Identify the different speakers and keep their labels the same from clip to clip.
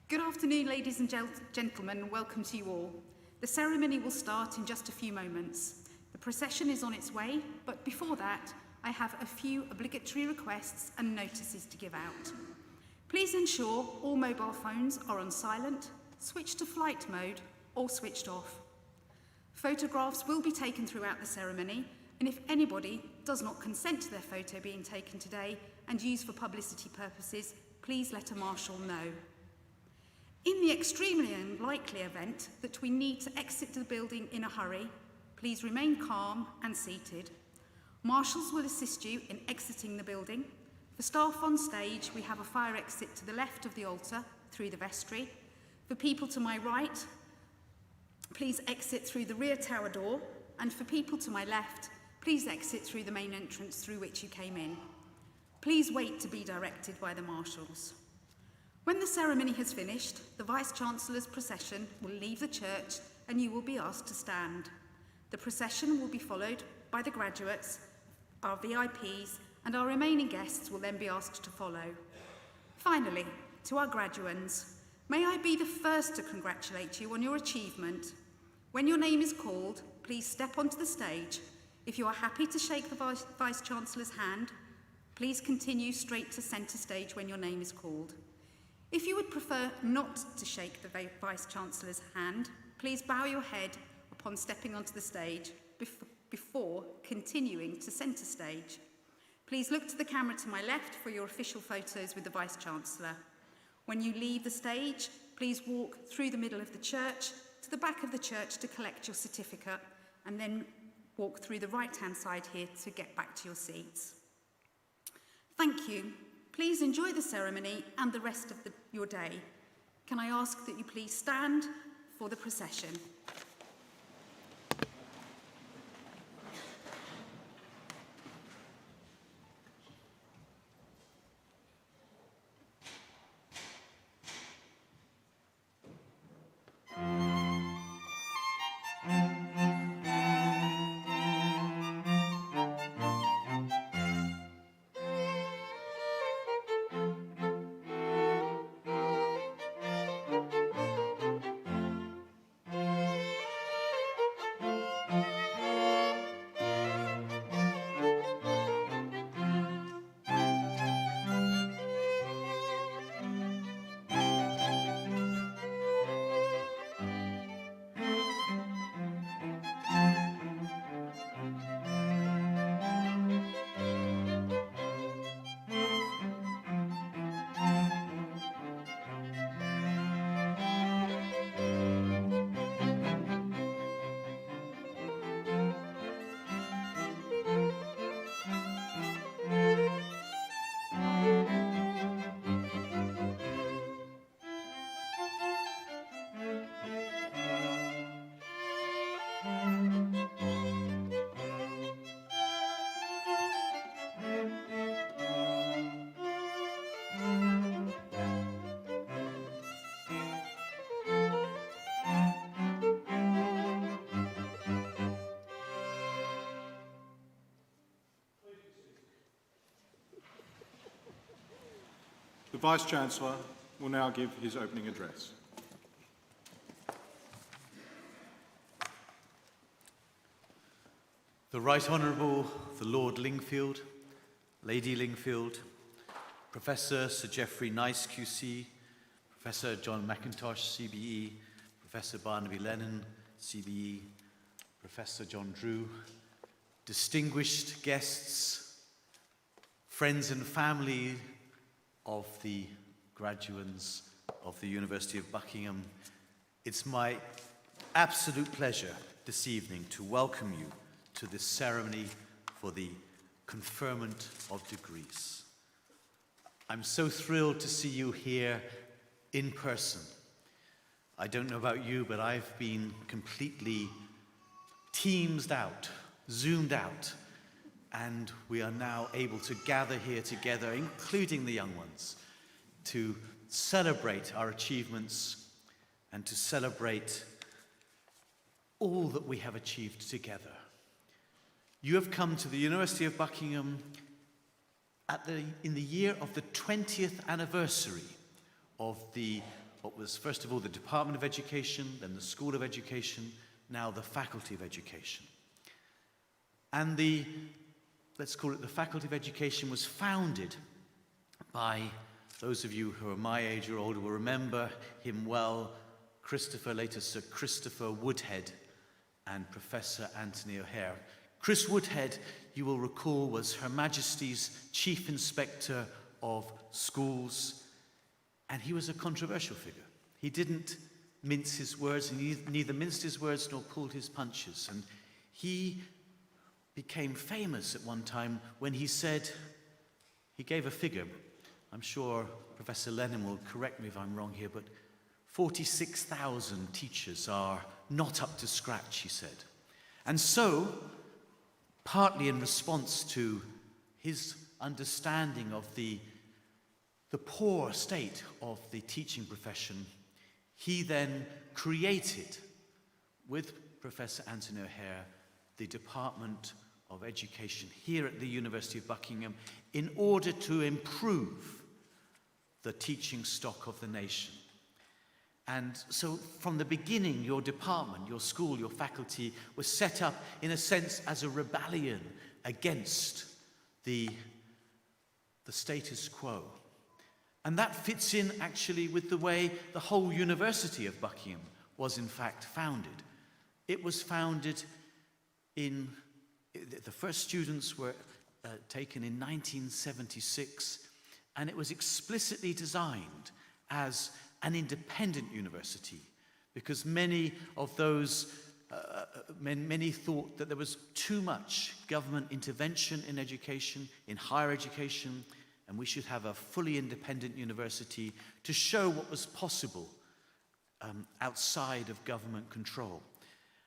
Speaker 1: Good afternoon, ladies and gentlemen. Welcome to you all. The ceremony will start in just a few moments. The procession is on its way, but before that, I have a few obligatory requests and notices to give out. Please ensure all mobile phones are on silent, switched to flight mode, or switched off. Photographs will be taken throughout the ceremony, and if anybody does not consent to their photo being taken today and used for publicity purposes, please let a marshal know. In the extremely unlikely event that we need to exit the building in a hurry, please remain calm and seated. Marshals will assist you in exiting the building. For staff on stage, we have a fire exit to the left of the altar through the vestry. For people to my right, please exit through the rear tower door, and for people to my left, please exit through the main entrance through which you came in. Please wait to be directed by the marshals. When the ceremony has finished, the Vice-Chancellor's procession will leave the church and you will be asked to stand. The procession will be followed by the graduates, our VIPs, and our remaining guests will then be asked to follow. Finally, to our graduands, may I be the first to congratulate you on your achievement. When your name is called, please step onto the stage. If you are happy to shake the Vice-Chancellor's hand, please continue straight to centre stage when your name is called. If you would prefer not to shake the Vice-Chancellor's hand, please bow your head upon stepping onto the stage before continuing to centre stage. Please look to the camera to my left for your official photos with the Vice-Chancellor. When you leave the stage, please walk through the middle of the church to the back of the church to collect your certificate, and then walk through the right-hand side here to get back to your seats. Thank you. Please enjoy the ceremony and the rest of your day. Can I ask that you please stand for the procession?
Speaker 2: The Vice-Chancellor will now give his opening address.
Speaker 3: The Right Honourable the Lord Lingfield, Lady Lingfield, Professor Sir Geoffrey Nice QC, Professor John McIntosh CBE, Professor Barnaby Lennon CBE, Professor John Drew, distinguished guests, friends and family of the Graduands of the University of Buckingham, it's my absolute pleasure this evening to welcome you to this ceremony for the conferment of degrees. I'm so thrilled to see you here in person. I don't know about you, but I've been completely teamed out, zoomed out, and we are now able to gather here together, including the young ones, to celebrate our achievements and to celebrate all that we have achieved together. You have come to the University of Buckingham in the year of the 20th anniversary of the what was first of all the Department of Education, then the School of Education, now the Faculty of Education. And let's call it the Faculty of Education, was founded by those of you who are my age or older will remember him well, Christopher, later Sir Christopher Woodhead, and Professor Anthony O'Hare. Chris Woodhead, you will recall, was Her Majesty's Chief Inspector of Schools, and he was a controversial figure. He didn't mince his words, and he neither minced his words nor pulled his punches. And he became famous at one time when he gave a figure. I'm sure Professor Lennon will correct me if I'm wrong here, but 46,000 teachers are not up to scratch, he said. And so, partly in response to his understanding of the poor state of the teaching profession, he then created, with Professor Anthony O'Hare, the Department of Education here at the University of Buckingham in order to improve the teaching stock of the nation. And so from the beginning, your department, your school, your faculty was set up in a sense as a rebellion against the status quo. And that fits in actually with the way the whole University of Buckingham was in fact founded. It was founded the first students were taken in 1976, and it was explicitly designed as an independent university because many of those, many thought that there was too much government intervention in education, in higher education, and we should have a fully independent university to show what was possible outside of government control.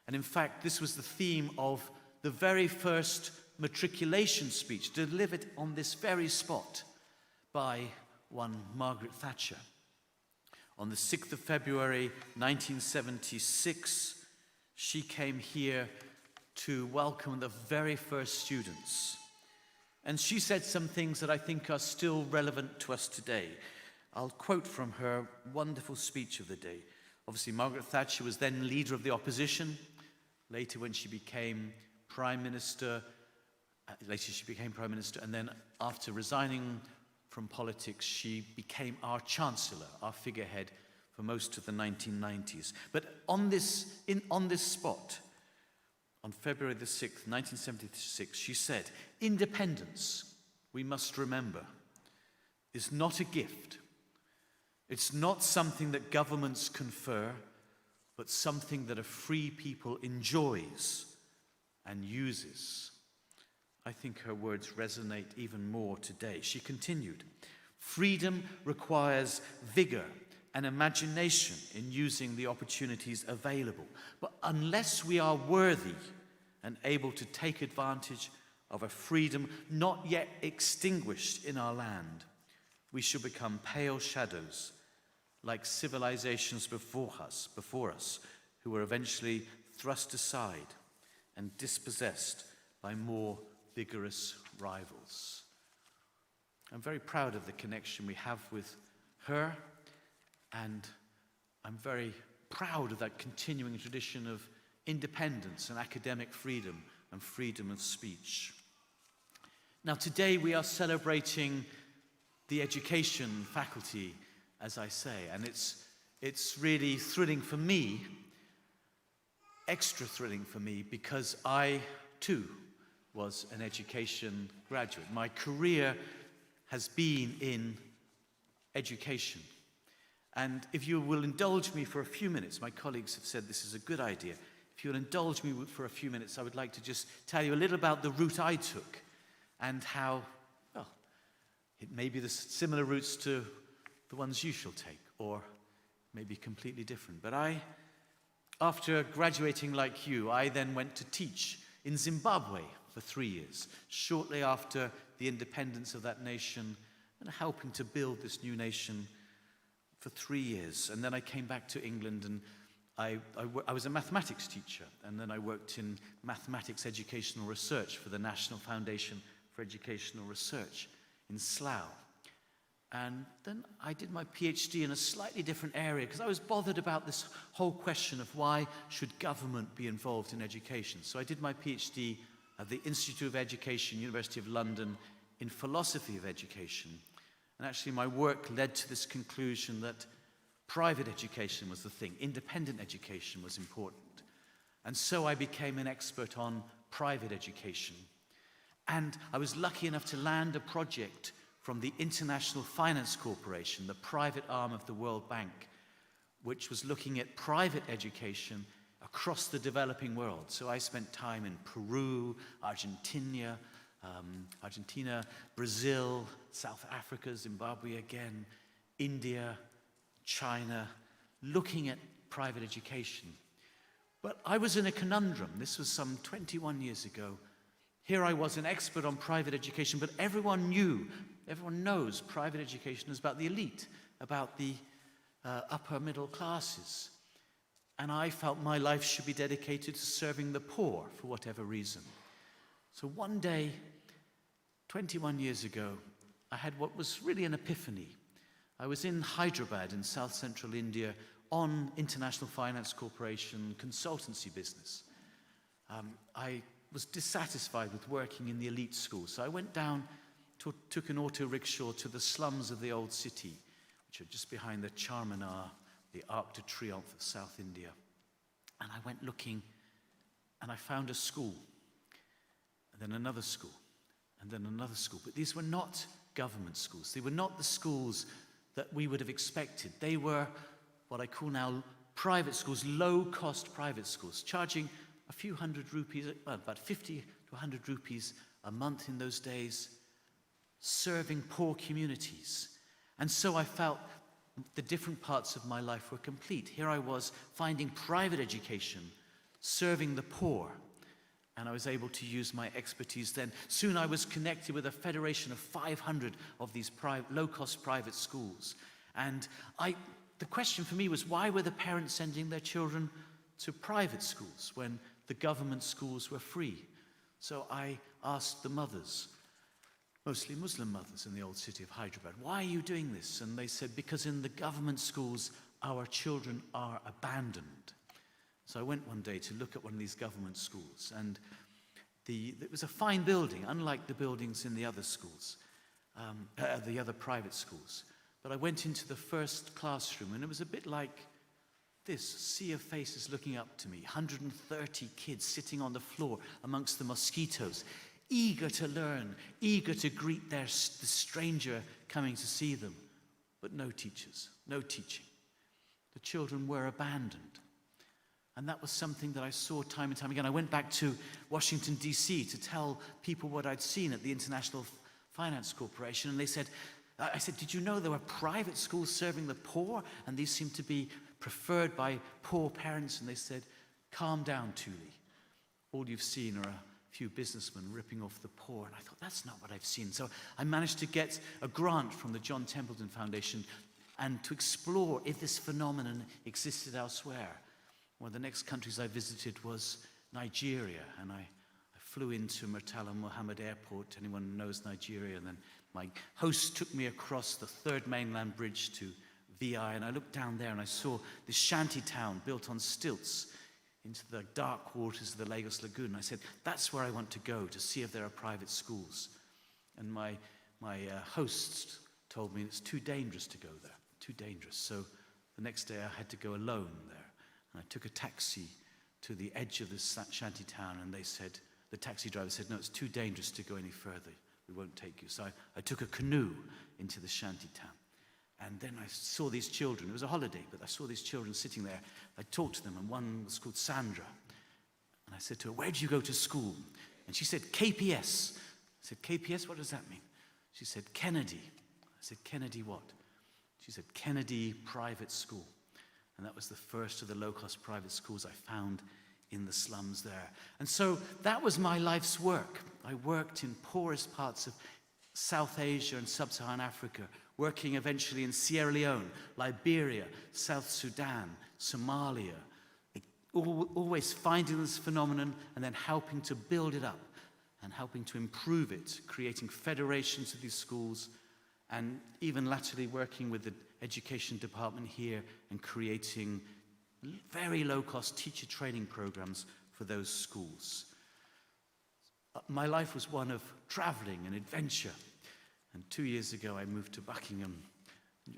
Speaker 3: And in fact, this was the theme of the very first matriculation speech delivered on this very spot by one Margaret Thatcher. On the 6th of February 1976, she came here to welcome the very first students. And she said some things that I think are still relevant to us today. I'll quote from her wonderful speech of the day. Obviously, Margaret Thatcher was then leader of the opposition. Later, when she became Prime Minister, and then after resigning from politics, she became our Chancellor, our figurehead for most of the 1990s. But on this spot, on February the 6th, 1976, she said, "Independence, we must remember, is not a gift. It's not something that governments confer, but something that a free people enjoys and uses." I think her words resonate even more today. She continued, "Freedom requires vigor and imagination in using the opportunities available. But unless we are worthy and able to take advantage of a freedom not yet extinguished in our land, we shall become pale shadows like civilizations before us, who were eventually thrust aside and dispossessed by more vigorous rivals." I'm very proud of the connection we have with her, and I'm very proud of that continuing tradition of independence and academic freedom and freedom of speech. Now, today we are celebrating the education faculty, as I say, and it's really thrilling for me, extra thrilling for me, because I, too, was an education graduate. My career has been in education. And if you will indulge me for a few minutes, my colleagues have said this is a good idea. If you'll indulge me for a few minutes, I would like to just tell you a little about the route I took and how, well, it may be the similar routes to the ones you shall take, or maybe completely different. But after graduating like you, I then went to teach in Zimbabwe for 3 years, shortly after the independence of that nation, and helping to build this new nation for 3 years. And then I came back to England, and I was a mathematics teacher, and then I worked in mathematics educational research for the National Foundation for Educational Research in Slough. And then I did my PhD in a slightly different area because I was bothered about this whole question of why should government be involved in education. So I did my PhD at the Institute of Education, University of London, in philosophy of education. And actually my work led to this conclusion that private education was the thing, independent education was important. And so I became an expert on private education. And I was lucky enough to land a project from the International Finance Corporation, the private arm of the World Bank, which was looking at private education across the developing world. So I spent time in Peru, Argentina, Brazil, South Africa, Zimbabwe again, India, China, looking at private education. But I was in a conundrum. This was some 21 years ago. Here I was, an expert on private education, but everyone knows private education is about the elite, about the upper middle classes. And I felt my life should be dedicated to serving the poor for whatever reason. So one day, 21 years ago, I had what was really an epiphany. I was in Hyderabad in south central India on International Finance Corporation consultancy business. I was dissatisfied with working in the elite school, so I went down, took an auto rickshaw to the slums of the old city, which are just behind the Charminar, the Arc de Triomphe of South India. And I went looking, and I found a school, and then another school, and then another school. But these were not government schools. They were not the schools that we would have expected. They were what I call now private schools, low-cost private schools, charging a few hundred rupees, about 50 to 100 rupees a month in those days, serving poor communities. And so I felt the different parts of my life were complete. Here I was finding private education, serving the poor, and I was able to use my expertise then. Soon I was connected with a federation of 500 of these low-cost private schools. And the question for me was, why were the parents sending their children to private schools when the government schools were free? So I asked the mothers, mostly Muslim mothers in the old city of Hyderabad, why are you doing this? And they said, because in the government schools, our children are abandoned. So I went one day to look at one of these government schools, and it was a fine building, unlike the buildings in the other schools, the other private schools. But I went into the first classroom, and it was a bit like this sea of faces looking up to me, 130 kids sitting on the floor amongst the mosquitoes, eager to learn, eager to greet the stranger coming to see them, but no teachers, no teaching. The children were abandoned. And that was something that I saw time and time again. I went back to Washington, D.C. to tell people what I'd seen at the International Finance Corporation, and they said, I said, did you know there were private schools serving the poor, and these seem to be preferred by poor parents? And they said, calm down, Thule. All you've seen are a few businessmen ripping off the poor. And I thought, that's not what I've seen. So I managed to get a grant from the John Templeton Foundation and to explore if this phenomenon existed elsewhere. One of the next countries I visited was Nigeria, and I flew into Murtala Mohammed Airport. Anyone knows Nigeria? And then my host took me across the third mainland bridge to VI, and I looked down there and I saw this shanty town built on stilts into the dark waters of the Lagos Lagoon. I said, that's where I want to go to see if there are private schools. And my host told me it's too dangerous to go there, too dangerous. So the next day I had to go alone there. And I took a taxi to the edge of this shanty town, and they said, the taxi driver said, no, it's too dangerous to go any further. We won't take you. So I took a canoe into the shanty town. And then I saw these children. It was a holiday, but I saw these children sitting there. I talked to them, and one was called Sandra. And I said to her, where did you go to school? And she said, KPS. I said, KPS, what does that mean? She said, Kennedy. I said, Kennedy what? She said, Kennedy Private School. And that was the first of the low-cost private schools I found in the slums there. And so that was my life's work. I worked in poorest parts of South Asia and Sub-Saharan Africa, working eventually in Sierra Leone, Liberia, South Sudan, Somalia, always finding this phenomenon and then helping to build it up and helping to improve it, creating federations of these schools and even latterly working with the education department here and creating very low-cost teacher training programs for those schools. My life was one of traveling and adventure, and 2 years ago I moved to Buckingham.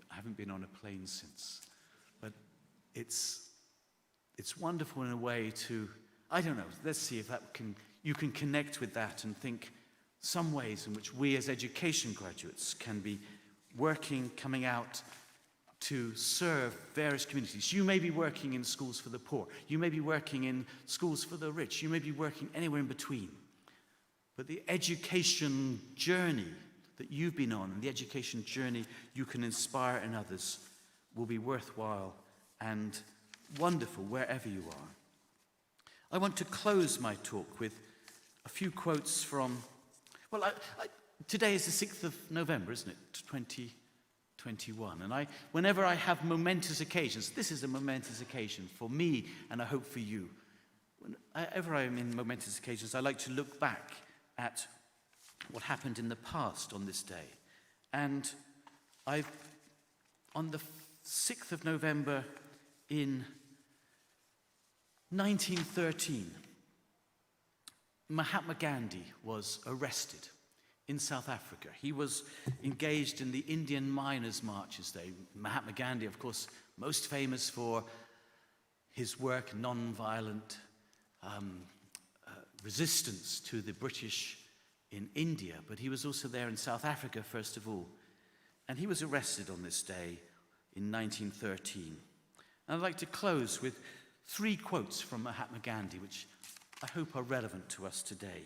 Speaker 3: I haven't been on a plane since, but it's wonderful in a way to, I don't know, let's see if you can connect with that and think some ways in which we as education graduates can be working, coming out to serve various communities. You may be working in schools for the poor. You may be working in schools for the rich. You may be working anywhere in between. But the education journey that you've been on, and the education journey you can inspire in others, will be worthwhile and wonderful wherever you are. I want to close my talk with a few quotes from, well, today is the 6th of November, isn't it? 2021. And whenever I have momentous occasions, this is a momentous occasion for me, and I hope for you. Whenever I'm in momentous occasions, I like to look back at what happened in the past on this day. And on the 6th of November in 1913, Mahatma Gandhi was arrested in South Africa. He was engaged in the Indian miners' marches there. Mahatma Gandhi, of course, most famous for his work, non-violent resistance to the British in India, but he was also there in South Africa, first of all. And he was arrested on this day in 1913. And I'd like to close with 3 quotes from Mahatma Gandhi, which I hope are relevant to us today.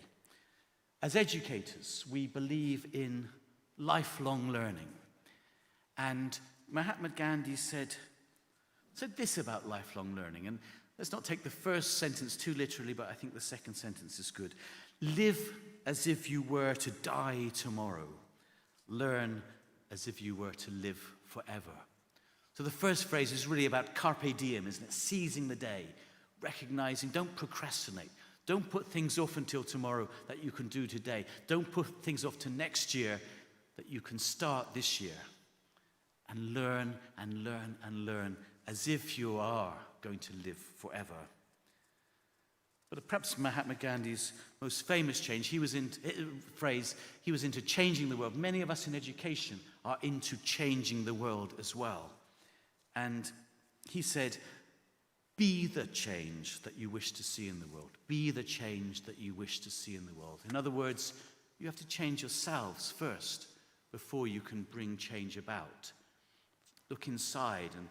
Speaker 3: As educators, we believe in lifelong learning. And Mahatma Gandhi said this about lifelong learning. And let's not take the first sentence too literally, but I think the second sentence is good. Live as if you were to die tomorrow. Learn as if you were to live forever. So the first phrase is really about carpe diem, isn't it? Seizing the day, recognizing, don't procrastinate. Don't put things off until tomorrow that you can do today. Don't put things off to next year that you can start this year. And learn and learn and learn as if you are going to live forever. But perhaps Mahatma Gandhi's most famous change, he was into changing the world. Many of us in education are into changing the world as well. And he said, be the change that you wish to see in the world. Be the change that you wish to see in the world. In other words, you have to change yourselves first before you can bring change about. Look inside and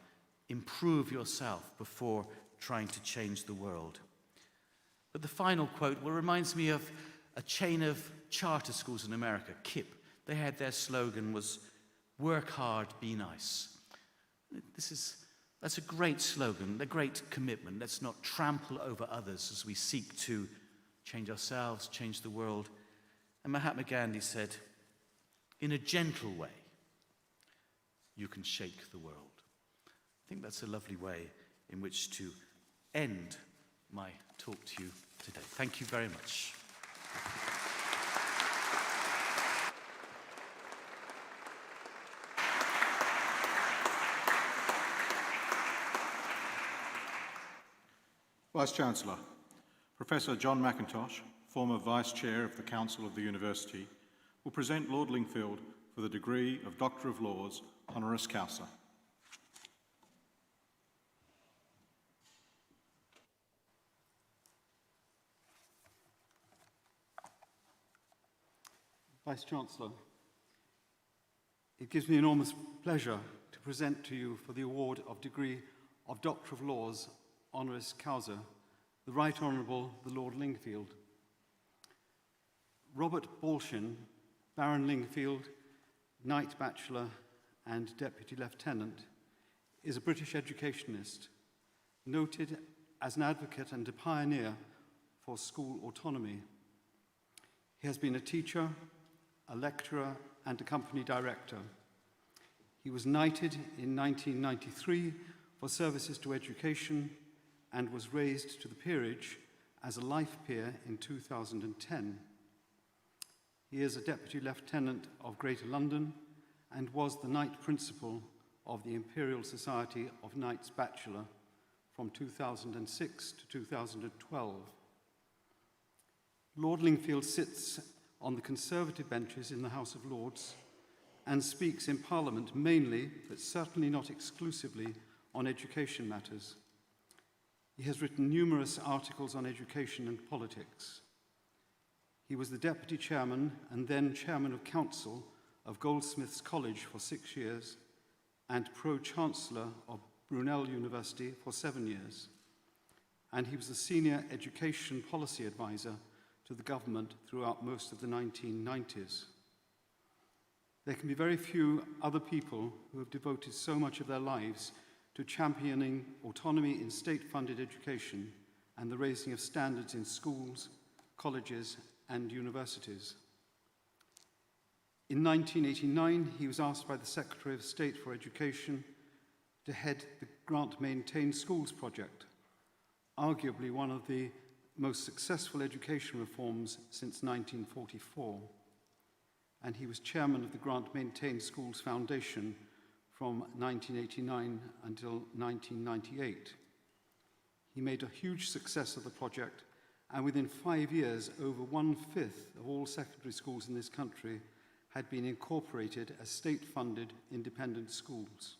Speaker 3: improve yourself before trying to change the world. But the final quote reminds me of a chain of charter schools in America, KIPP. They had their slogan was, work hard, be nice. That's a great slogan, a great commitment. Let's not trample over others as we seek to change ourselves, change the world. And Mahatma Gandhi said, in a gentle way, you can shake the world. I think that's a lovely way in which to end my talk to you today. Thank you very much.
Speaker 2: Vice-Chancellor, Professor John McIntosh, former Vice-Chair of the Council of the University, will present Lord Lingfield for the degree of Doctor of Laws, honoris causa.
Speaker 4: Vice-Chancellor, it gives me enormous pleasure to present to you for the award of degree of Doctor of Laws, honoris causa, the Right Honourable the Lord Lingfield. Robert Balshin, Baron Lingfield, Knight Bachelor and Deputy Lieutenant, is a British educationist, noted as an advocate and a pioneer for school autonomy. He has been a teacher, a lecturer and a company director. He was knighted in 1993 for services to education and was raised to the peerage as a life peer in 2010. He is a Deputy Lieutenant of Greater London and was the Knight Principal of the Imperial Society of Knights Bachelor from 2006 to 2012. Lord Lingfield sits on the Conservative benches in the House of Lords and speaks in Parliament mainly, but certainly not exclusively, on education matters. He has written numerous articles on education and politics. He was the Deputy Chairman and then Chairman of Council of Goldsmiths College for 6 years and Pro-Chancellor of Brunel University for 7 years. And he was the Senior Education Policy Advisor to the government throughout most of the 1990s. There can be very few other people who have devoted so much of their lives to championing autonomy in state-funded education and the raising of standards in schools, colleges, and universities. In 1989, he was asked by the Secretary of State for Education to head the Grant Maintain Schools project, arguably one of the most successful education reforms since 1944. And he was chairman of the Grant Maintain Schools Foundation from 1989 until 1998. He made a huge success of the project, and within 5 years, over 1/5 of all secondary schools in this country had been incorporated as state-funded independent schools.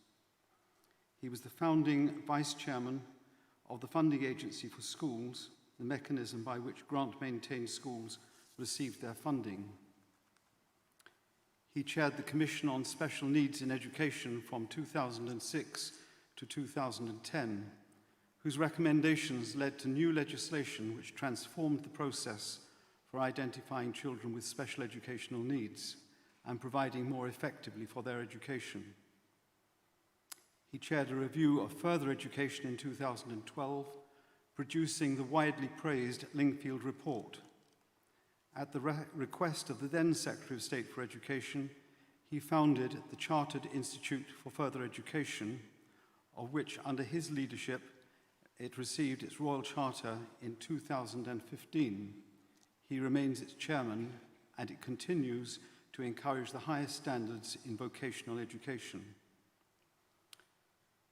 Speaker 4: He was the founding vice chairman of the Funding Agency for Schools, the mechanism by which Grant Maintain Schools received their funding. He chaired the Commission on Special Needs in Education from 2006 to 2010, whose recommendations led to new legislation which transformed the process for identifying children with special educational needs and providing more effectively for their education. He chaired a review of further education in 2012, producing the widely praised Lingfield Report. At the request of the then Secretary of State for Education, he founded the Chartered Institute for Further Education, of which, under his leadership, it received its Royal Charter in 2015. He remains its chairman, and it continues to encourage the highest standards in vocational education.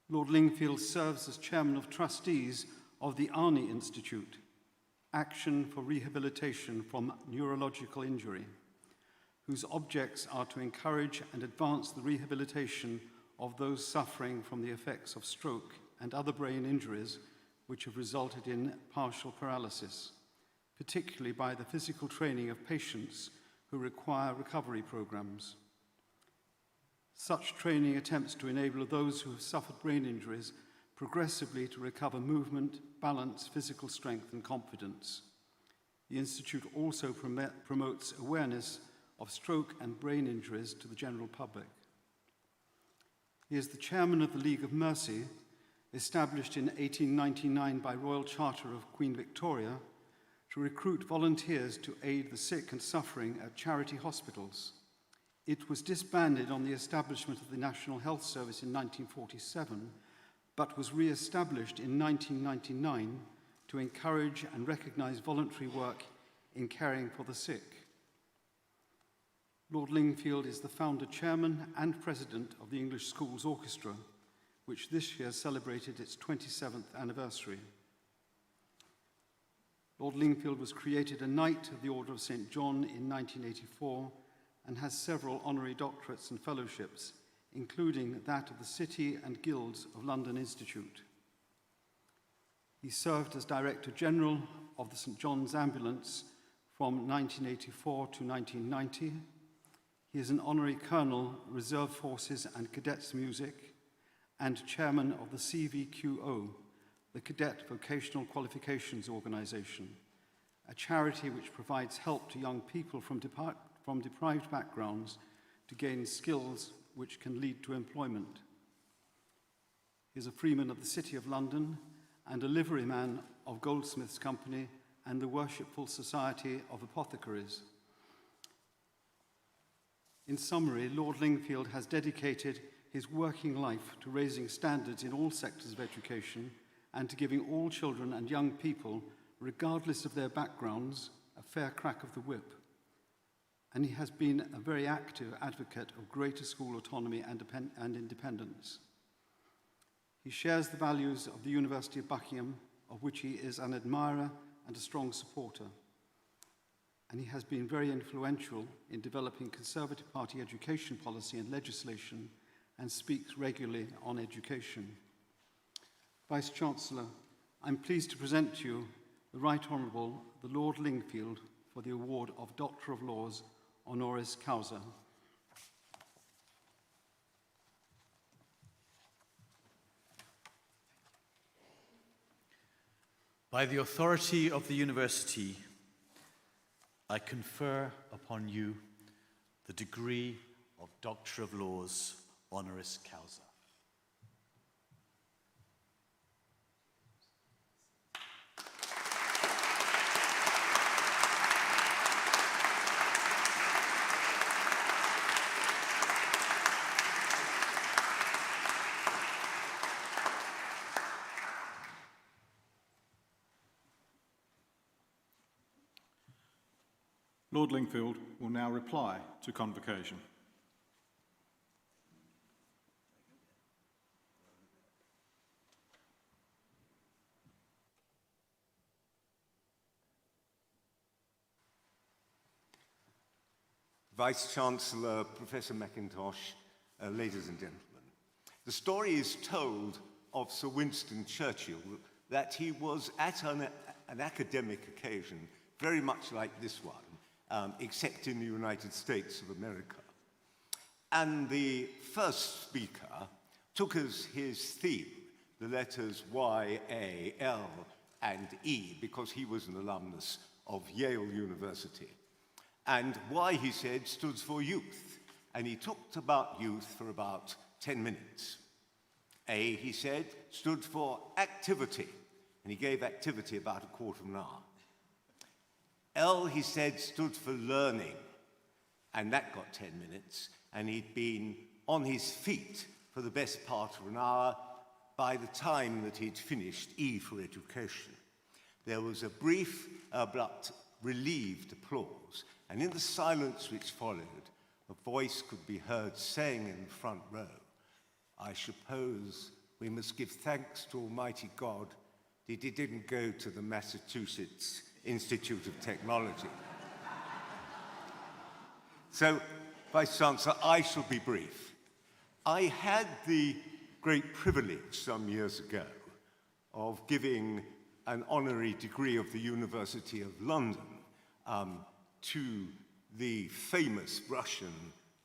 Speaker 4: Lord Lingfield serves as chairman of trustees of the Arnie Institute, Action for Rehabilitation from Neurological Injury, whose objects are to encourage and advance the rehabilitation of those suffering from the effects of stroke and other brain injuries which have resulted in partial paralysis, particularly by the physical training of patients who require recovery programs. Such training attempts to enable those who have suffered brain injuries progressively to recover movement, balance, physical strength, and confidence. The Institute also promotes awareness of stroke and brain injuries to the general public. He is the chairman of the League of Mercy, established in 1899 by Royal Charter of Queen Victoria to recruit volunteers to aid the sick and suffering at charity hospitals. It was disbanded on the establishment of the National Health Service in 1947, but was re-established in 1999 to encourage and recognize voluntary work in caring for the sick. Lord Lingfield is the founder, chairman, and president of the English Schools Orchestra, which this year celebrated its 27th anniversary. Lord Lingfield was created a Knight of the Order of St. John in 1984 and has several honorary doctorates and fellowships, including that of the City and Guilds of London Institute. He served as Director General of the St. John's Ambulance from 1984 to 1990. He is an honorary Colonel, Reserve Forces and Cadets Music, and Chairman of the CVQO, the Cadet Vocational Qualifications Organization, a charity which provides help to young people from deprived backgrounds to gain skills which can lead to employment. He is a freeman of the City of London and a liveryman of Goldsmiths Company and the Worshipful Society of Apothecaries. In summary, Lord Lingfield has dedicated his working life to raising standards in all sectors of education and to giving all children and young people, regardless of their backgrounds, a fair crack of the whip. and he has been a very active advocate of greater school autonomy and independence. He shares the values of the University of Buckingham, of which he is an admirer and a strong supporter. And he has been very influential in developing Conservative Party education policy and legislation, and speaks regularly on education. Vice-Chancellor, I'm pleased to present to you the Right Honourable the Lord Lingfield for the award of Doctor of Laws honoris causa.
Speaker 3: By the authority of the University, I confer upon you the degree of Doctor of Laws honoris causa.
Speaker 2: Lord Lingfield will now reply to convocation.
Speaker 5: Vice-Chancellor, Professor Mackintosh, ladies and gentlemen. The story is told of Sir Winston Churchill that he was at an academic occasion very much like this one, except in the United States of America. And the first speaker took as his theme the letters Y, A, L, and E, because he was an alumnus of Yale University. And Y, he said, stood for youth, and he talked about youth for about 10 minutes. A, he said, stood for activity, and he gave activity about a quarter of an hour. L, he said, stood for learning, and that got 10 minutes, and he'd been on his feet for the best part of an hour by the time that he'd finished E for education. There was a brief but relieved applause, and in the silence which followed, a voice could be heard saying in the front row, "I suppose we must give thanks to Almighty God that he didn't go to the Massachusetts Institute of Technology." So, Vice-Chancellor, I shall be brief. I had the great privilege some years ago of giving an honorary degree of the University of London to the famous Russian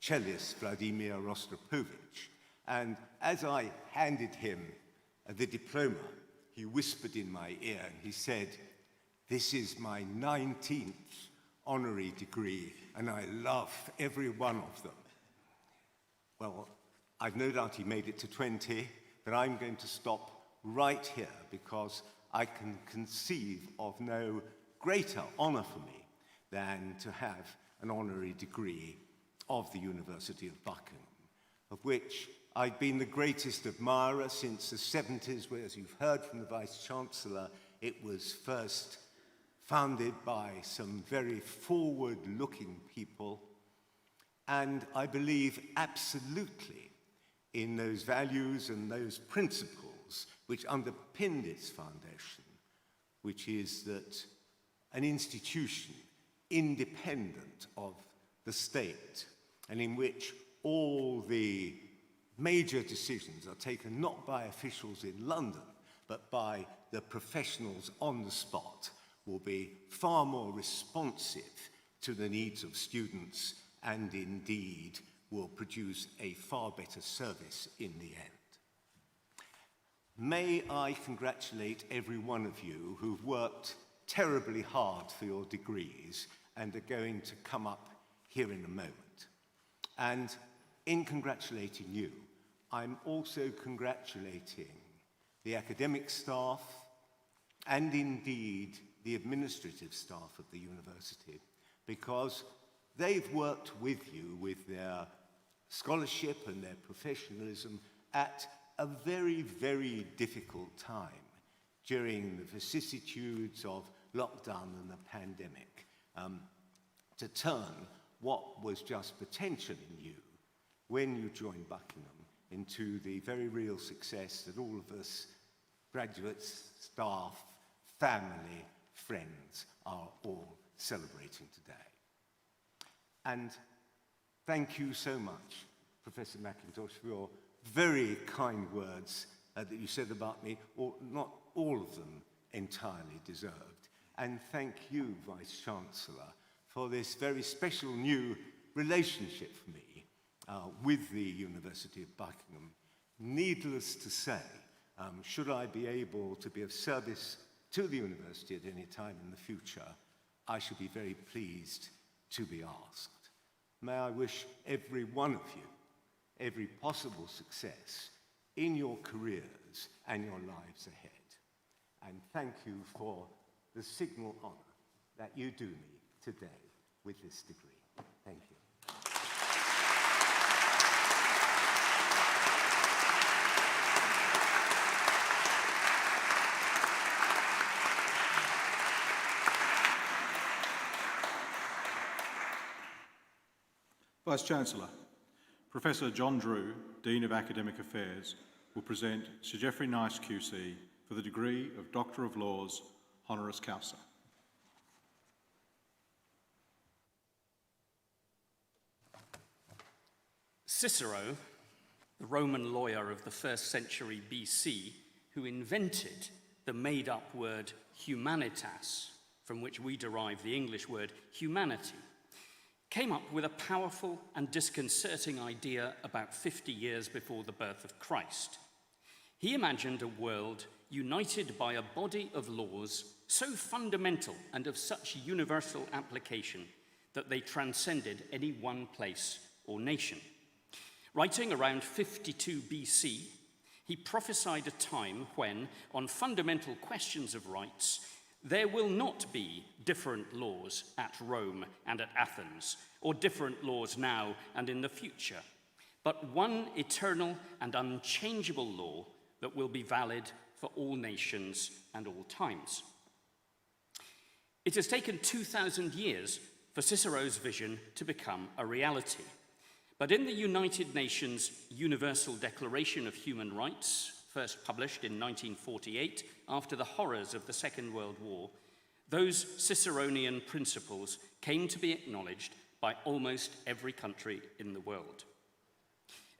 Speaker 5: cellist Vladimir Rostropovich. And as I handed him the diploma, he whispered in my ear and he said, "This is my 19th honorary degree, and I love every one of them." Well, I've no doubt he made it to 20, but I'm going to stop right here because I can conceive of no greater honor for me than to have an honorary degree of the University of Buckingham, of which I've been the greatest admirer since the 70s, where, as you've heard from the Vice-Chancellor, it was first founded by some very forward-looking people, and I believe absolutely in those values and those principles which underpinned its foundation, which is that an institution independent of the state and in which all the major decisions are taken not by officials in London, but by the professionals on the spot, will be far more responsive to the needs of students and indeed will produce a far better service in the end. May I congratulate every one of you who've worked terribly hard for your degrees and are going to come up here in a moment. And in congratulating you, I'm also congratulating the academic staff and indeed the administrative staff of the university, because they've worked with you with their scholarship and their professionalism at a very, very difficult time during the vicissitudes of lockdown and the pandemic, to turn what was just potential in you when you joined Buckingham into the very real success that all of us, graduates, staff, family, friends, are all celebrating today. And thank you so much, Professor McIntosh, for your very kind words that you said about me, or not all of them entirely deserved. And thank you, Vice-Chancellor, for this very special new relationship for me with the University of Buckingham. Needless to say, should I be able to be of service to the university at any time in the future, I should be very pleased to be asked. May I wish every one of you every possible success in your careers and your lives ahead. And thank you for the signal honor that you do me today with this degree. Thank you.
Speaker 2: Vice-Chancellor, Professor John Drew, Dean of Academic Affairs, will present Sir Geoffrey Nice QC for the degree of Doctor of Laws, honoris causa.
Speaker 6: Cicero, the Roman lawyer of the 1st century BC, who invented the made-up word humanitas, from which we derive the English word humanity, came up with a powerful and disconcerting idea about 50 years before the birth of Christ. He imagined a world united by a body of laws so fundamental and of such universal application that they transcended any one place or nation. Writing around 52 BC, he prophesied a time when, on fundamental questions of rights, there will not be different laws at Rome and at Athens, or different laws now and in the future, but one eternal and unchangeable law that will be valid for all nations and all times. It has taken 2,000 years for Cicero's vision to become a reality. But in the United Nations Universal Declaration of Human Rights, first published in 1948 after the horrors of the Second World War, those Ciceronian principles came to be acknowledged by almost every country in the world.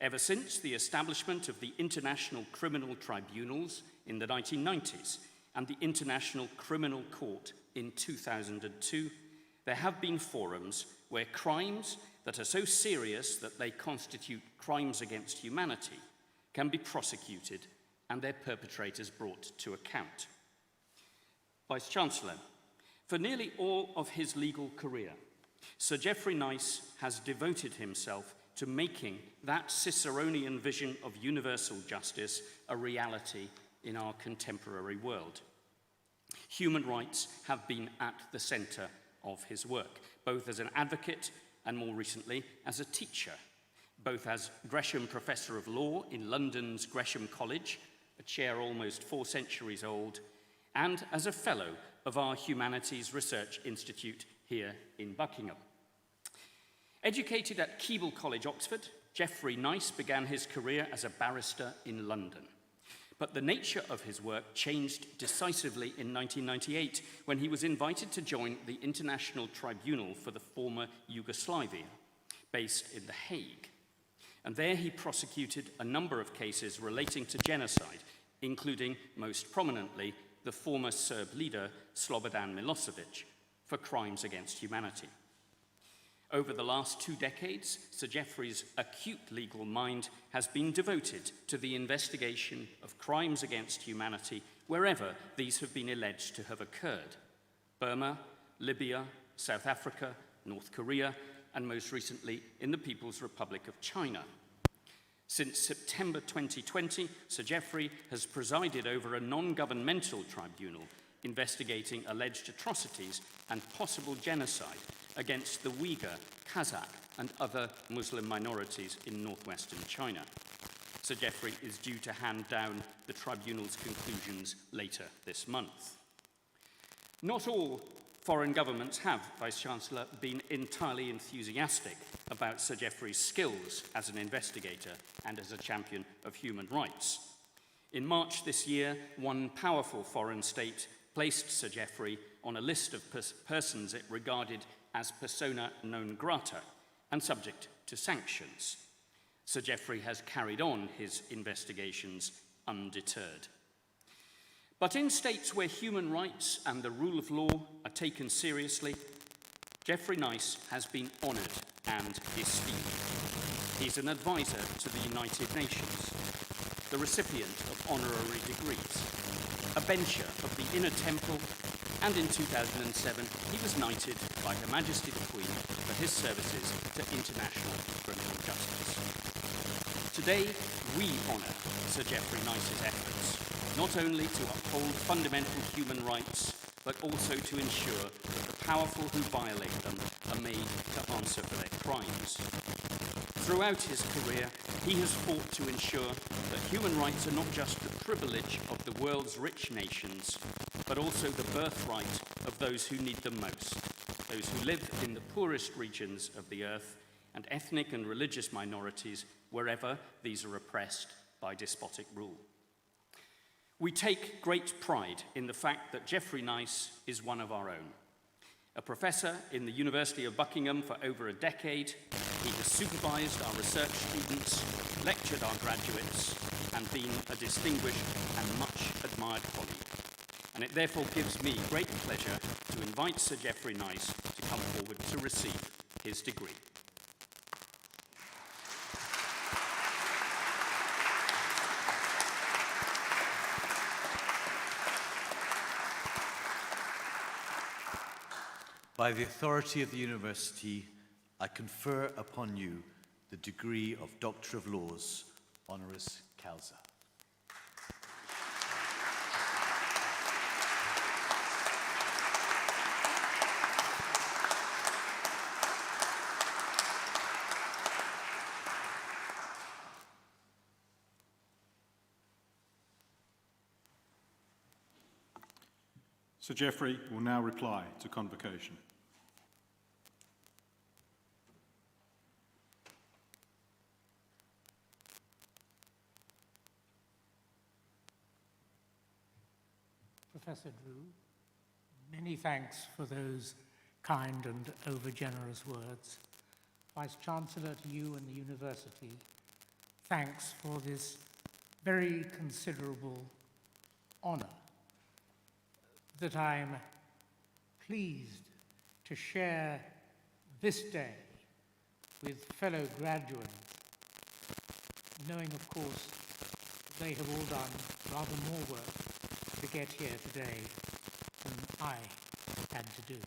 Speaker 6: Ever since the establishment of the International Criminal Tribunals in the 1990s and the International Criminal Court in 2002, there have been forums where crimes that are so serious that they constitute crimes against humanity can be prosecuted and their perpetrators brought to account. Vice-Chancellor, for nearly all of his legal career, Sir Geoffrey Nice has devoted himself to making that Ciceronian vision of universal justice a reality in our contemporary world. Human rights have been at the centre of his work, both as an advocate and more recently as a teacher, both as Gresham Professor of Law in London's Gresham College, a chair almost 4 centuries old, and as a fellow of our Humanities Research Institute here in Buckingham. Educated at Keble College, Oxford, Geoffrey Nice began his career as a barrister in London. But the nature of his work changed decisively in 1998 when he was invited to join the International Tribunal for the former Yugoslavia, based in The Hague. And there he prosecuted a number of cases relating to genocide, including, most prominently, the former Serb leader Slobodan Milosevic, for crimes against humanity. Over the last 2 decades, Sir Geoffrey's acute legal mind has been devoted to the investigation of crimes against humanity wherever these have been alleged to have occurred: Burma, Libya, South Africa, North Korea, and most recently in the People's Republic of China. Since September 2020, Sir Geoffrey has presided over a non-governmental tribunal investigating alleged atrocities and possible genocide against the Uyghur, Kazakh, and other Muslim minorities in northwestern China. Sir Geoffrey is due to hand down the tribunal's conclusions later this month. Not all foreign governments have, Vice-Chancellor, been entirely enthusiastic about Sir Geoffrey's skills as an investigator and as a champion of human rights. In March this year, one powerful foreign state placed Sir Geoffrey on a list of persons it regarded as persona non grata and subject to sanctions. Sir Geoffrey has carried on his investigations undeterred. But in states where human rights and the rule of law are taken seriously, Geoffrey Nice has been honoured and esteemed. He's an advisor to the United Nations, the recipient of honorary degrees, a bencher of the Inner Temple, and in 2007 he was knighted by Her Majesty the Queen for his services to international criminal justice. Today, we honour Sir Geoffrey Nice's efforts, not only to uphold fundamental human rights, but also to ensure that the powerful who violate them are made to answer for their crimes. Throughout his career, he has fought to ensure that human rights are not just the privilege of the world's rich nations, but also the birthright of those who need them most, those who live in the poorest regions of the earth, and ethnic and religious minorities wherever these are oppressed by despotic rule. We take great pride in the fact that Geoffrey Nice is one of our own. A professor in the University of Buckingham for over a decade, he has supervised our research students, lectured our graduates, and been a distinguished and much admired colleague. And it therefore gives me great pleasure to invite Sir Geoffrey Nice to come forward to receive his degree.
Speaker 3: By the authority of the university, I confer upon you the degree of Doctor of Laws, honoris causa.
Speaker 2: Sir Geoffrey will now reply to convocation.
Speaker 7: Professor Drew, many thanks for those kind and over-generous words. Vice-Chancellor, to you and the university, thanks for this very considerable honour that I'm pleased to share this day with fellow graduates, knowing, of course, that they have all done rather more work to get here today than I had to do.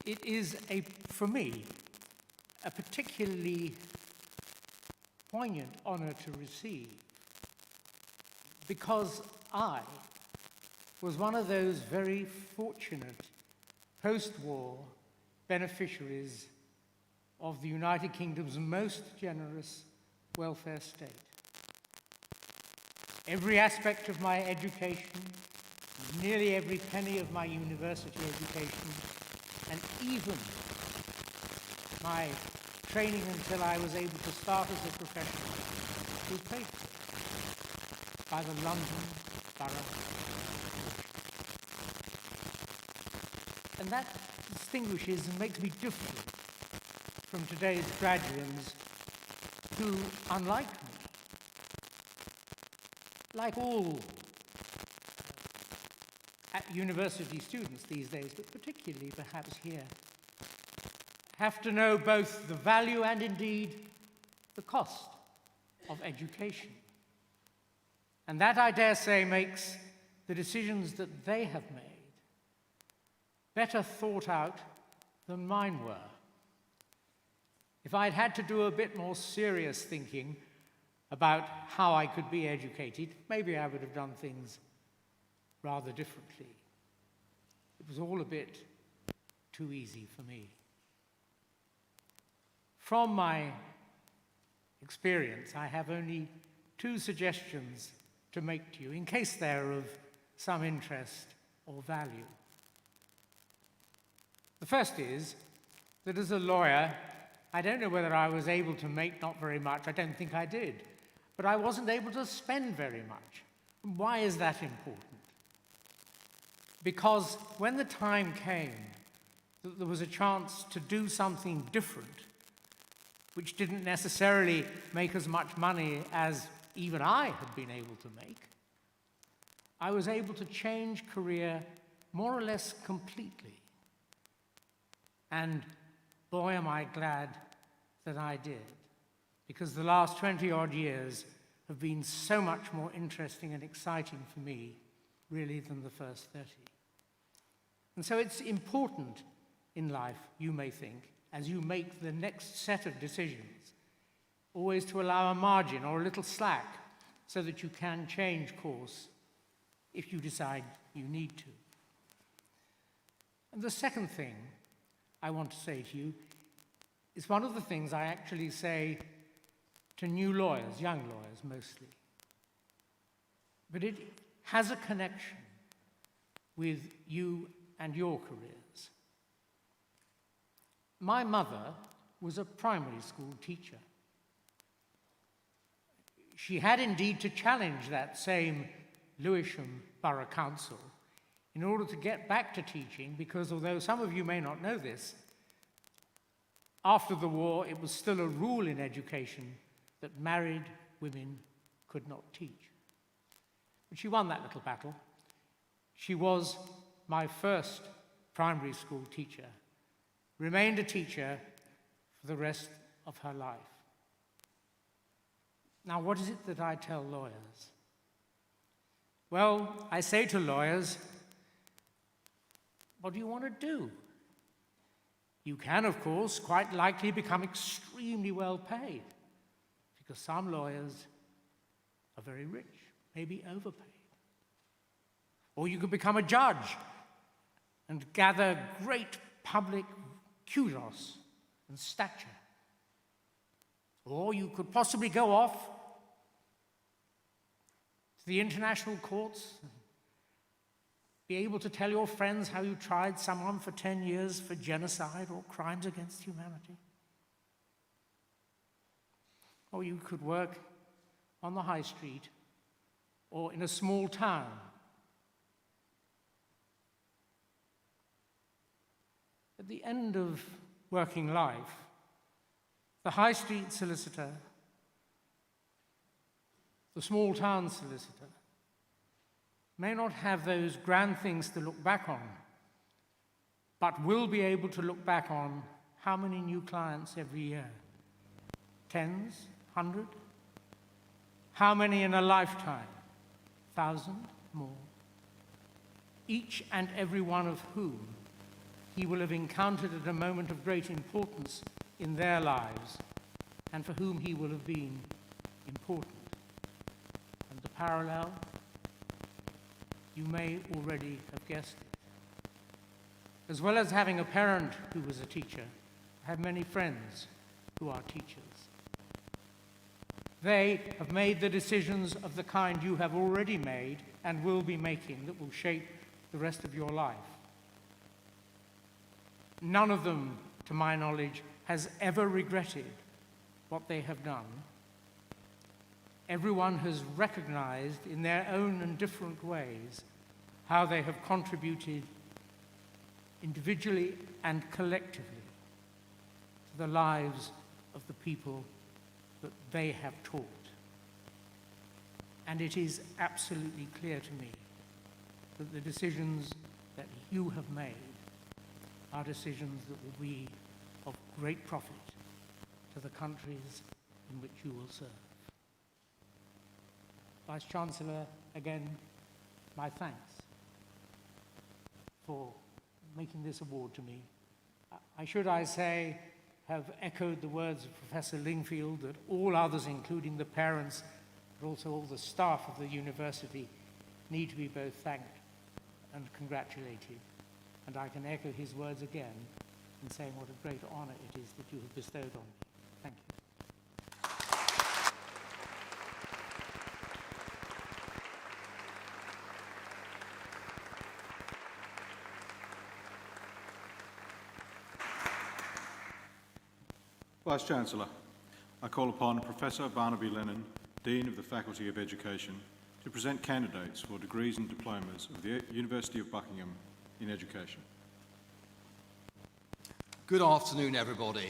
Speaker 7: It is, for me, a particularly poignant honour to receive because I was one of those very fortunate post-war beneficiaries of the United Kingdom's most generous welfare state. Every aspect of my education, nearly every penny of my university education, and even my training until I was able to start as a professional, was paid for by the London Borough. And that distinguishes and makes me different from today's graduands who, unlike me, like all university students these days, but particularly perhaps here, have to know both the value and indeed the cost of education. And that, I dare say, makes the decisions that they have made better thought out than mine were. If I'd had to do a bit more serious thinking about how I could be educated, maybe I would have done things rather differently. It was all a bit too easy for me. From my experience, I have only two suggestions to make to you, in case they're of some interest or value. The first is that as a lawyer, I don't know whether I was able to make not very much. I don't think I did. But I wasn't able to spend very much. Why is that important? Because when the time came that there was a chance to do something different, which didn't necessarily make as much money as even I had been able to make, I was able to change career more or less completely. And boy, am I glad that I did, because the last 20-odd years have been so much more interesting and exciting for me, really, than the first 30. And so it's important in life, you may think, as you make the next set of decisions, always to allow a margin or a little slack so that you can change course if you decide you need to. And the second thing I want to say to you is one of the things I actually say to new lawyers, young lawyers mostly. But it has a connection with you and your careers. My mother was a primary school teacher. She had indeed to challenge that same Lewisham Borough Council in order to get back to teaching, because although some of you may not know this, after the war it was still a rule in education that married women could not teach. But she won that little battle. She was my first primary school teacher, remained a teacher for the rest of her life. Now, what is it that I tell lawyers? Well, I say to lawyers, what do you want to do? You can, of course, quite likely become extremely well paid, because some lawyers are very rich, maybe overpaid. Or you could become a judge and gather great public kudos and stature. Or you could possibly go off to the international courts and be able to tell your friends how you tried someone for 10 years for genocide or crimes against humanity. Or you could work on the high street or in a small town. At the end of working life, the high street solicitor, the small town solicitor, may not have those grand things to look back on, but will be able to look back on how many new clients every year? Tens? 100? How many in a lifetime? 1,000? More? Each and every one of whom he will have encountered at a moment of great importance in their lives, and for whom he will have been important. And the parallel, you may already have guessed it. As well as having a parent who was a teacher, I have many friends who are teachers. They have made the decisions of the kind you have already made and will be making that will shape the rest of your life. None of them, to my knowledge, has ever regretted what they have done. Everyone has recognized in their own and different ways how they have contributed individually and collectively to the lives of the people that they have taught. And it is absolutely clear to me that the decisions that you have made are decisions that will be of great profit to the countries in which you will serve. Vice-Chancellor, again, my thanks for making this award to me. I should, I say, have echoed the words of Professor Lingfield that all others, including the parents, but also all the staff of the university, need to be both thanked and congratulated. And I can echo his words again in saying what a great honor it is that you have bestowed on me. Thank you.
Speaker 2: Vice-Chancellor, I call upon Professor Barnaby Lennon, Dean of the Faculty of Education, to present candidates for degrees and diplomas of the University of Buckingham in Education.
Speaker 8: Good afternoon, everybody.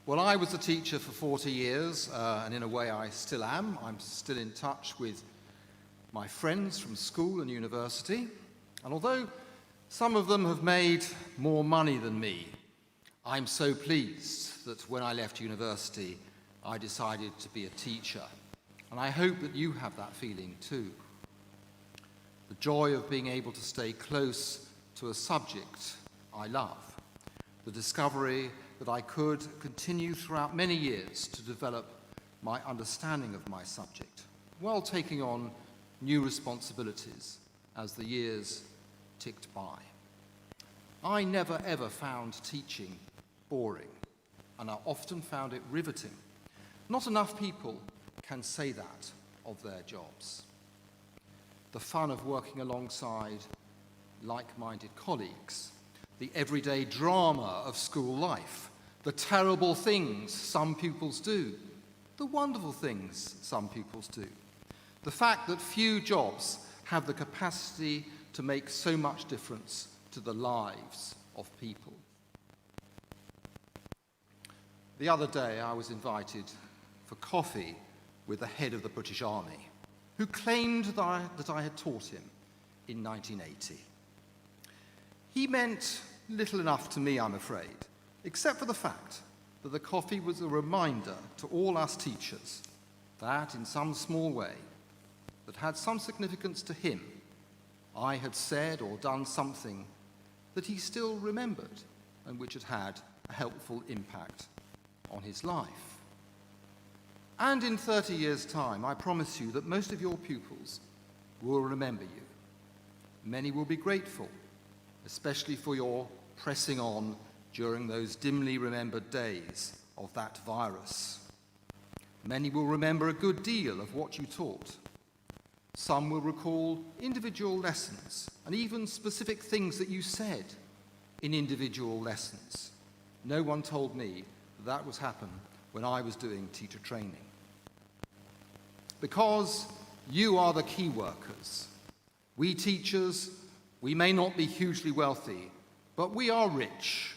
Speaker 8: Well, I was a teacher for 40 years, and in a way I still am. I'm still in touch with my friends from school and university, and although some of them have made more money than me, I'm so pleased that when I left university, I decided to be a teacher, and I hope that you have that feeling too. The joy of being able to stay close to a subject I love, the discovery that I could continue throughout many years to develop my understanding of my subject, while taking on new responsibilities as the years ticked by. I never ever found teaching boring, and I often found it riveting. Not enough people can say that of their jobs. The fun of working alongside like-minded colleagues, the everyday drama of school life, the terrible things some pupils do, the wonderful things some pupils do, the fact that few jobs have the capacity to make so much difference to the lives of people. The other day I was invited for coffee with the head of the British Army, who claimed that I had taught him in 1980. He meant little enough to me, I'm afraid, except for the fact that the coffee was a reminder to all us teachers that, in some small way, that had some significance to him, I had said or done something that he still remembered and which had had a helpful impact on his life. And in 30 years' time, I promise you that most of your pupils will remember you. Many will be grateful, especially for your pressing on during those dimly remembered days of that virus. Many will remember a good deal of what you taught. Some will recall individual lessons and even specific things that you said in individual lessons. No one told me that was happening when I was doing teacher training. Because you are the key workers. We teachers, we may not be hugely wealthy, but we are rich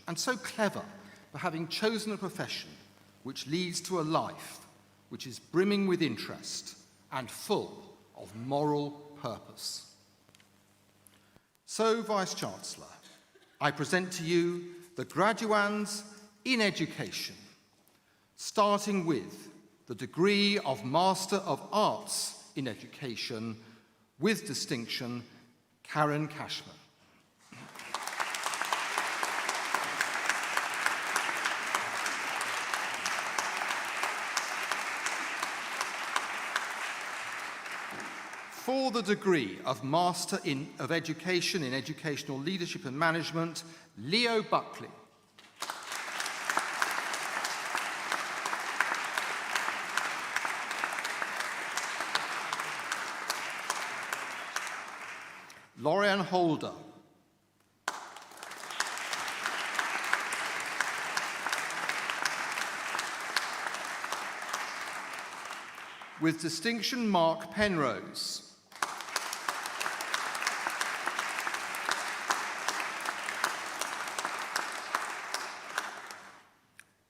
Speaker 8: and so clever for having chosen a profession which leads to a life which is brimming with interest and full of moral purpose. So, Vice-Chancellor, I present to you the Graduands in Education, starting with the degree of Master of Arts in Education with distinction, Karen Cashman. For the degree of Master of Education in Educational Leadership and Management, Leo Buckley. Lorian Holder. With distinction, Mark Penrose.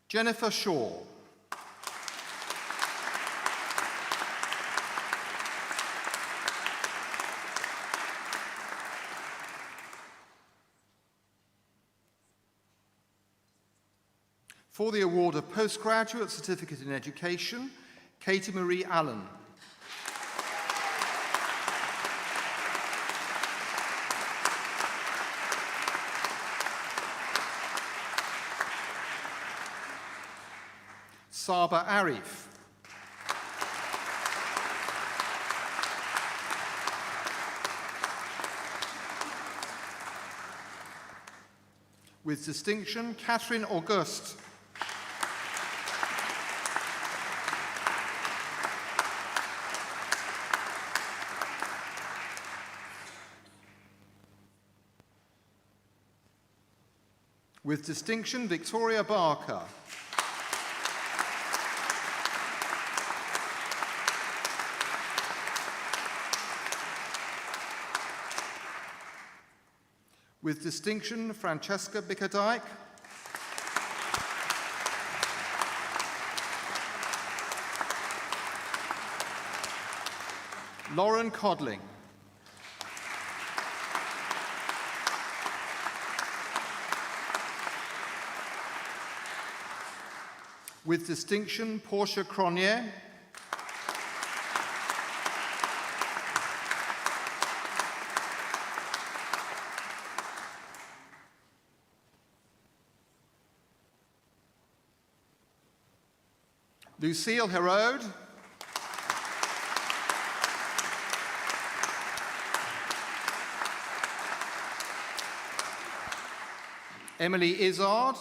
Speaker 8: Jennifer Shaw. For the award of Postgraduate Certificate in Education, Katie Marie Allen. Saba Arif. With distinction, Catherine Auguste. With distinction, Victoria Barker. With distinction, Francesca Bickerdike. Lauren Codling. With distinction, Portia Cronier. Lucille Herode. Emily Izzard.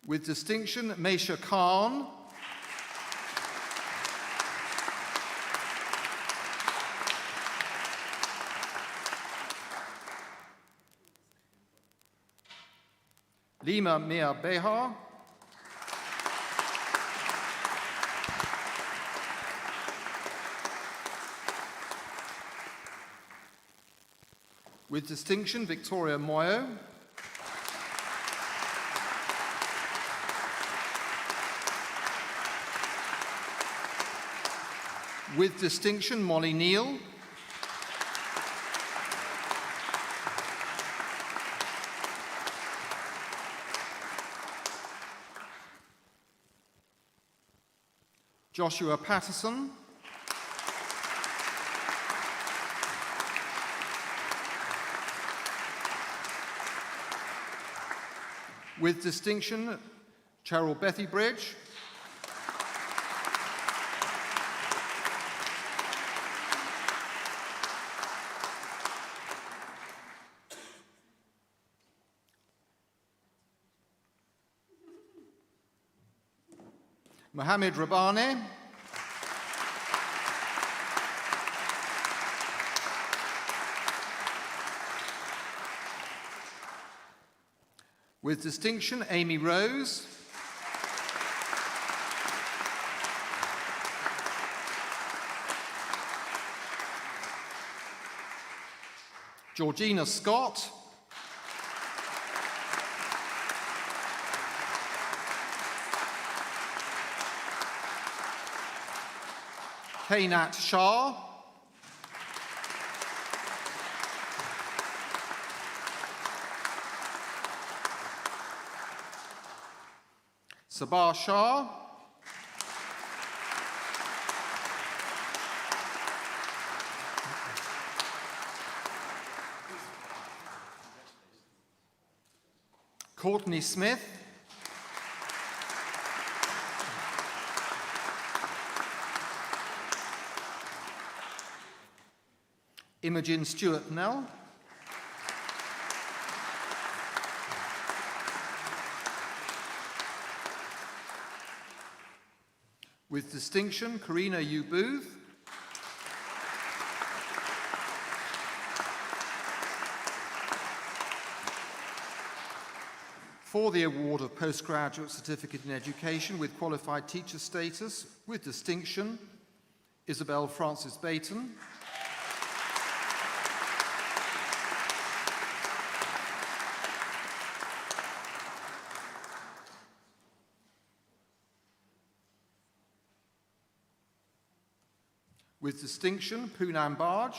Speaker 8: With distinction, Maisha Khan. Lima Mia Behar. With distinction, Victoria Moyo. With distinction, Molly Neal. Joshua Patterson. With distinction, Cheryl Bethybridge. Mohammed Rabbani. With distinction, Amy Rose. Georgina Scott. Kainat Shah. Sabah Shah. Courtney Smith. Imogen Stewart Nell. With distinction, Karina Yu Booth. For the award of Postgraduate Certificate in Education with Qualified Teacher Status, with distinction, Isabel Francis Bayton. With distinction, Poonam Barge.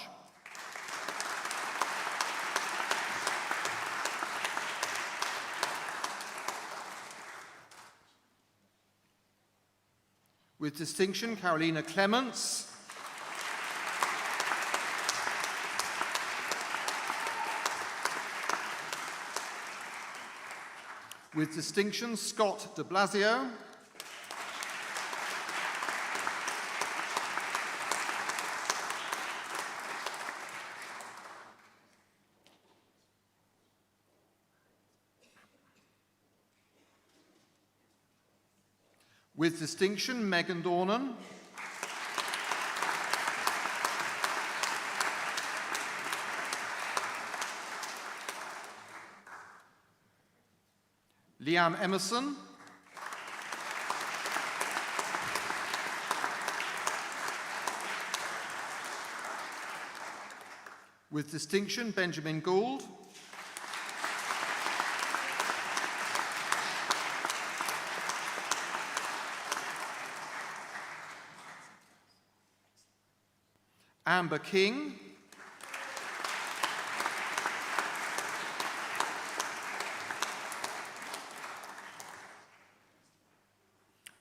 Speaker 8: With distinction, Carolina Clements. With distinction, Scott de Blasio. With distinction, Megan Dornan. Liam Emerson. With distinction, Benjamin Gould. Amber King.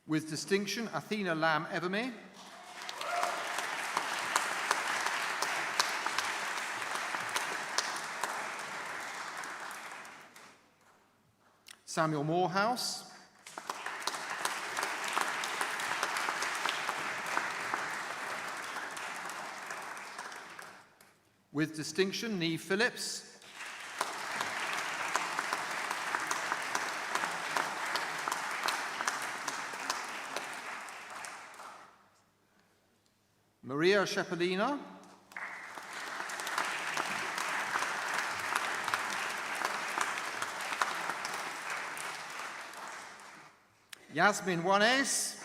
Speaker 8: With distinction, Athena Lamb Evermy. Samuel Morehouse. With distinction, Neve Phillips. Maria Shepolina. Yasmin Wanes.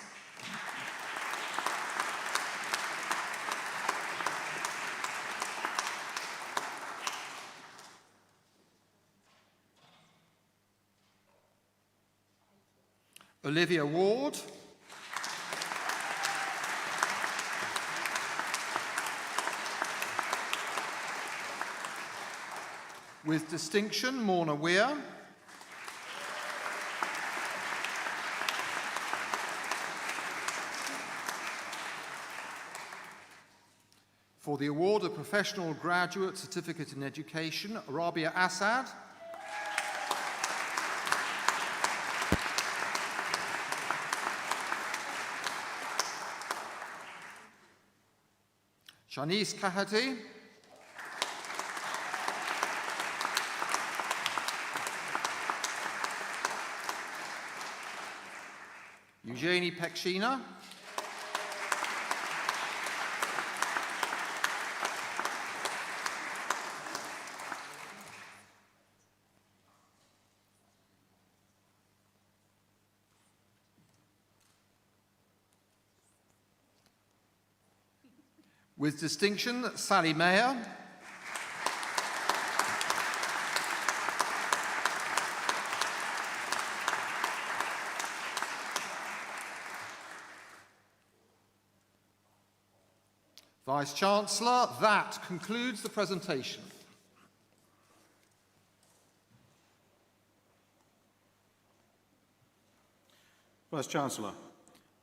Speaker 8: Olivia Ward. With distinction, Morna Weir. For the award of Professional Graduate Certificate in Education, Rabia Assad. Shanice Kahati. Eugenie Pekshina. With distinction, Sally Mayer. Vice-Chancellor, that concludes the presentation.
Speaker 2: Vice-Chancellor,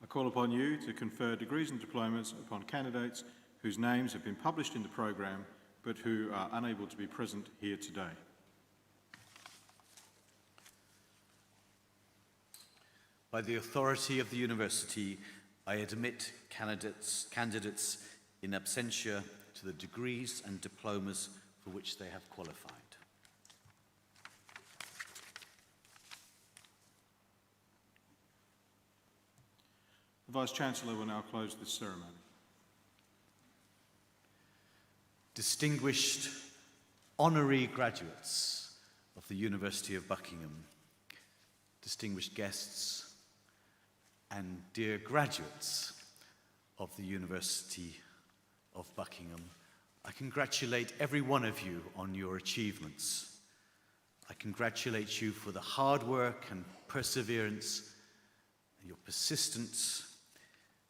Speaker 2: I call upon you to confer degrees and diplomas upon candidates whose names have been published in the programme but who are unable to be present here today.
Speaker 3: By the authority of the university, I admit candidates in absentia to the degrees and diplomas for which they have qualified.
Speaker 2: The Vice-Chancellor will now close this ceremony.
Speaker 3: Distinguished honorary graduates of the University of Buckingham, distinguished guests, and dear graduates of the University of Buckingham, I congratulate every one of you on your achievements. I congratulate you for the hard work and perseverance and your persistence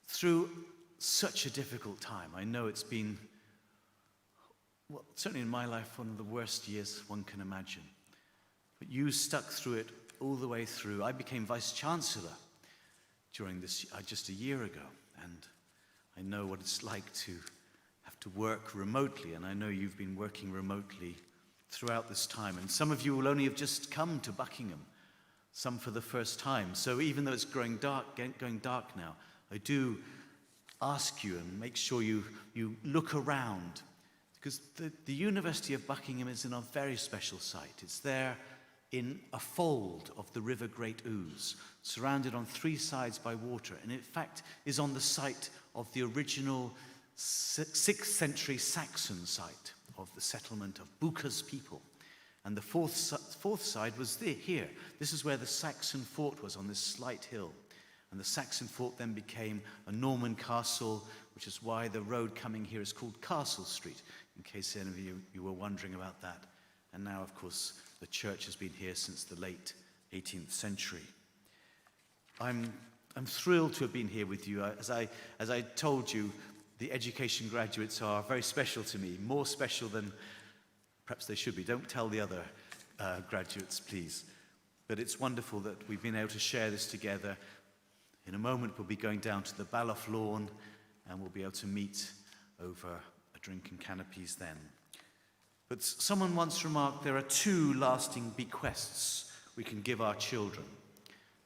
Speaker 3: through such a difficult time. I know it's been, well, certainly in my life, one of the worst years one can imagine. But you stuck through it all the way through. I became Vice-Chancellor during this, just a year ago, and I know what it's like to have to work remotely, and I know you've been working remotely throughout this time. And some of you will only have just come to Buckingham, some for the first time. So even though it's going dark now, I do ask you and make sure you look around, because the University of Buckingham is in a very special site. It's there in a fold of the River Great Ouse, surrounded on three sides by water, and in fact is on the site of the original 6th century Saxon site of the settlement of Buca's people. And the fourth side was here. This is where the Saxon fort was, on this slight hill. And the Saxon fort then became a Norman castle, which is why the road coming here is called Castle Street, in case any of you were wondering about that. And now, of course, the church has been here since the late 18th century. I'm thrilled to have been here with you. As I told you, the education graduates are very special to me, more special than perhaps they should be. Don't tell the other graduates, please. But it's wonderful that we've been able to share this together. In a moment, we'll be going down to the Ballough lawn, and we'll be able to meet over a drink and canopies then. But someone once remarked there are two lasting bequests we can give our children.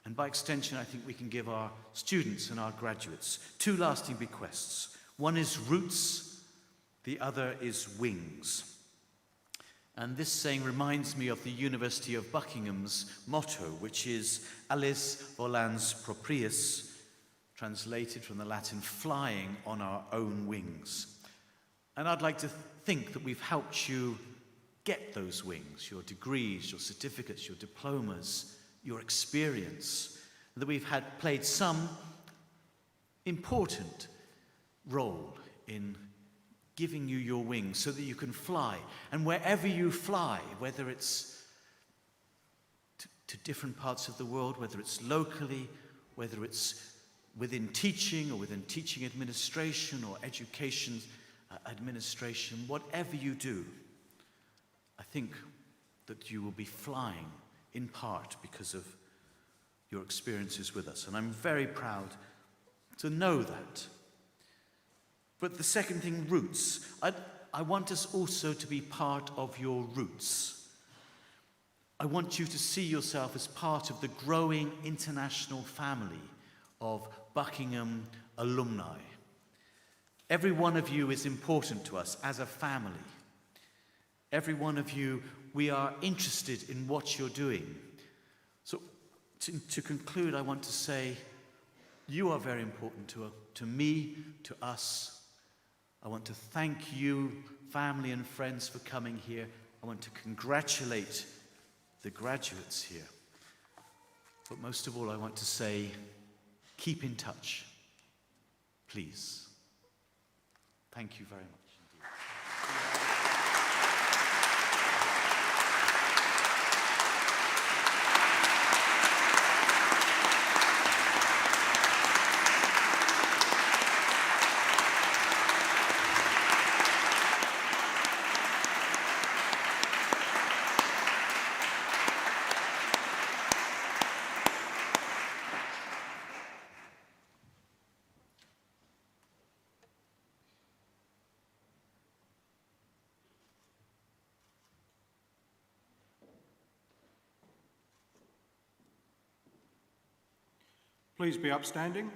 Speaker 3: And by extension, I think we can give our students and our graduates two lasting bequests. One is roots, the other is wings. And this saying reminds me of the University of Buckingham's motto, which is Alice volans proprius, translated from the Latin, flying on our own wings. And I'd like to think that we've helped you get those wings, your degrees, your certificates, your diplomas, your experience, that we've played some important role in giving you your wings so that you can fly. And wherever you fly, whether it's to different parts of the world, whether it's locally, whether it's within teaching or within teaching administration or education administration, whatever you do, I think that you will be flying in part because of your experiences with us. And I'm very proud to know that. But the second thing, roots. I want us also to be part of your roots. I want you to see yourself as part of the growing international family of Buckingham alumni. Every one of you is important to us as a family. Every one of you, we are interested in what you're doing. So to conclude, I want to say, you are very important to me, to us. I want to thank you, family and friends, for coming here. I want to congratulate the graduates here. But most of all, I want to say, keep in touch, please. Thank you very much.
Speaker 2: Please be upstanding.